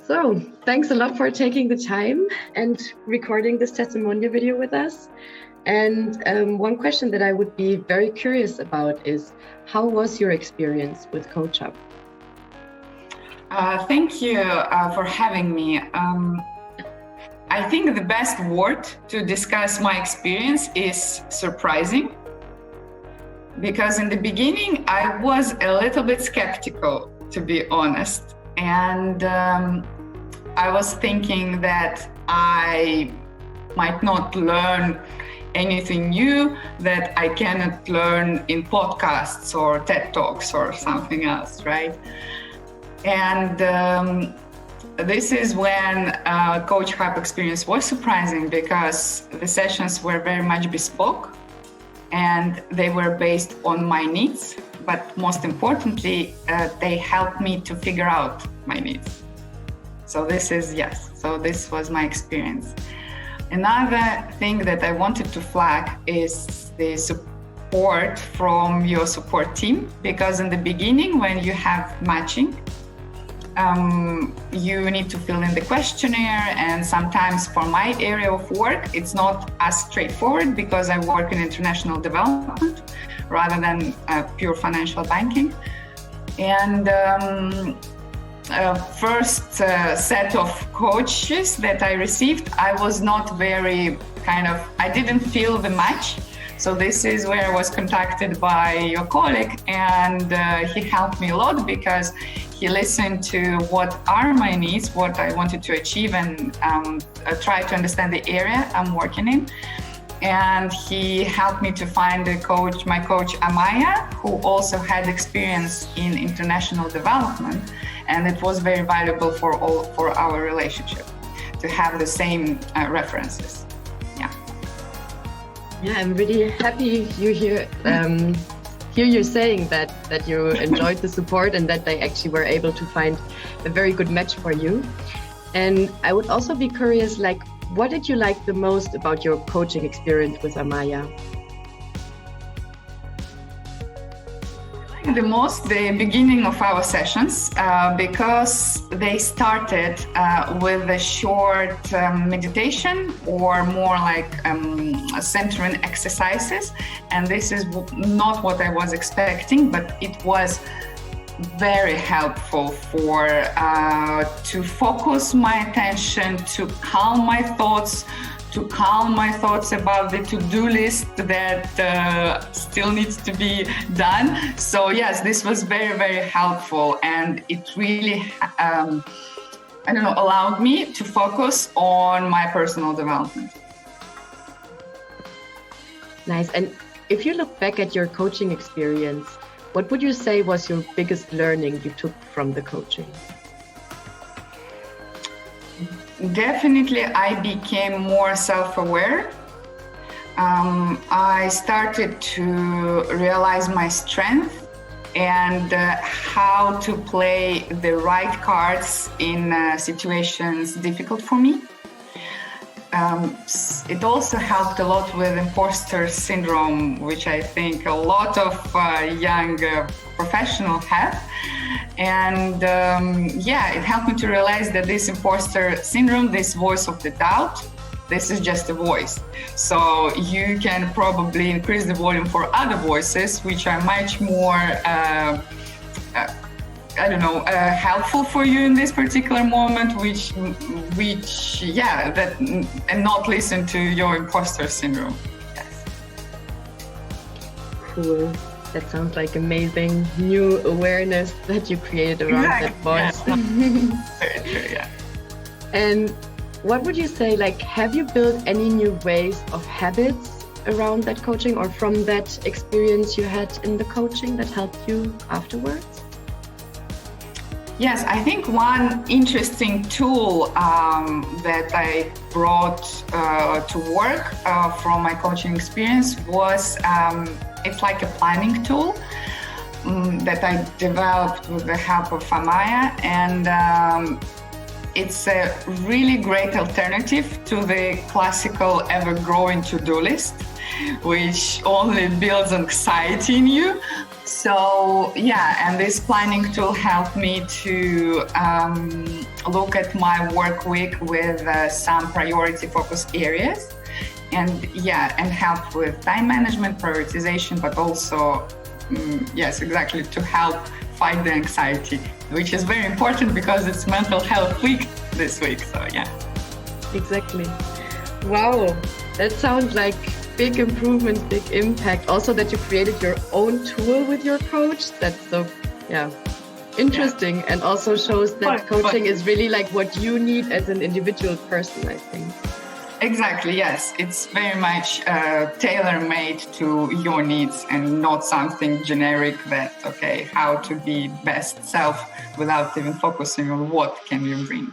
So, thanks a lot for taking the time and recording this testimonial video with us. And one question that I would be very curious about is, how was your experience with CoachHub? Thank you for having me. I think the best word to discuss my experience is surprising. Because in the beginning, I was a little bit skeptical, to be honest. And I was thinking that I might not learn anything new that I cannot learn in podcasts or TED Talks or something else, right? And this is when CoachHub experience was surprising, because the sessions were very much bespoke and they were based on my needs, but most importantly, they helped me to figure out my needs. So this was my experience. Another thing that I wanted to flag is the support from your support team, because in the beginning, when you have matching, you need to fill in the questionnaire, and sometimes for my area of work, it's not as straightforward because I work in international development rather than pure financial banking. And first set of coaches that I received, I was not very I didn't feel the match. So this is where I was contacted by your colleague, and he helped me a lot because he listened to what are my needs, what I wanted to achieve, and try to understand the area I'm working in. And he helped me to find my coach Amaya, who also had experience in international development, and it was very valuable for our relationship to have the same references. Yeah, I'm really happy you hear you saying that you enjoyed the support and that they actually were able to find a very good match for you. And I would also be curious, what did you like the most about your coaching experience with Amaya? The most the beginning of our sessions, because they started with a short meditation, or more like centering exercises, and this is not what I was expecting, but it was very helpful to focus my attention, to calm my thoughts about the to-do list that still needs to be done. So yes, this was very, very helpful, and it really, allowed me to focus on my personal development. Nice. And if you look back at your coaching experience, what would you say was your biggest learning you took from the coaching? Definitely, I became more self-aware. I started to realize my strength and how to play the right cards in situations difficult for me. It also helped a lot with imposter syndrome, which I think a lot of young professionals have. And it helped me to realize that this imposter syndrome, this voice of the doubt, this is just a voice. So you can probably increase the volume for other voices, which are much more helpful for you in this particular moment, and not listen to your imposter syndrome. Yes. Cool. That sounds like amazing new awareness that you created around that voice. Yeah. Very true, yeah. And what would you say, have you built any new ways of habits around that coaching, or from that experience you had in the coaching that helped you afterwards? Yes, I think one interesting tool that I brought to work from my coaching experience was it's like a planning tool that I developed with the help of Amaya, and it's a really great alternative to the classical ever-growing to-do list, which only builds anxiety in you. So and this planning tool helped me to look at my work week with some priority focus areas, and help with time management, prioritization, but also exactly to help fight the anxiety, which is very important because it's Mental Health Week this week. So exactly. Wow, that sounds like big improvement, big impact. Also that you created your own tool with your coach. That's so interesting, and also shows that coaching is really like what you need as an individual person, I think. Exactly, yes. It's very much tailor-made to your needs and not something generic that, how to be best self without even focusing on what can you bring.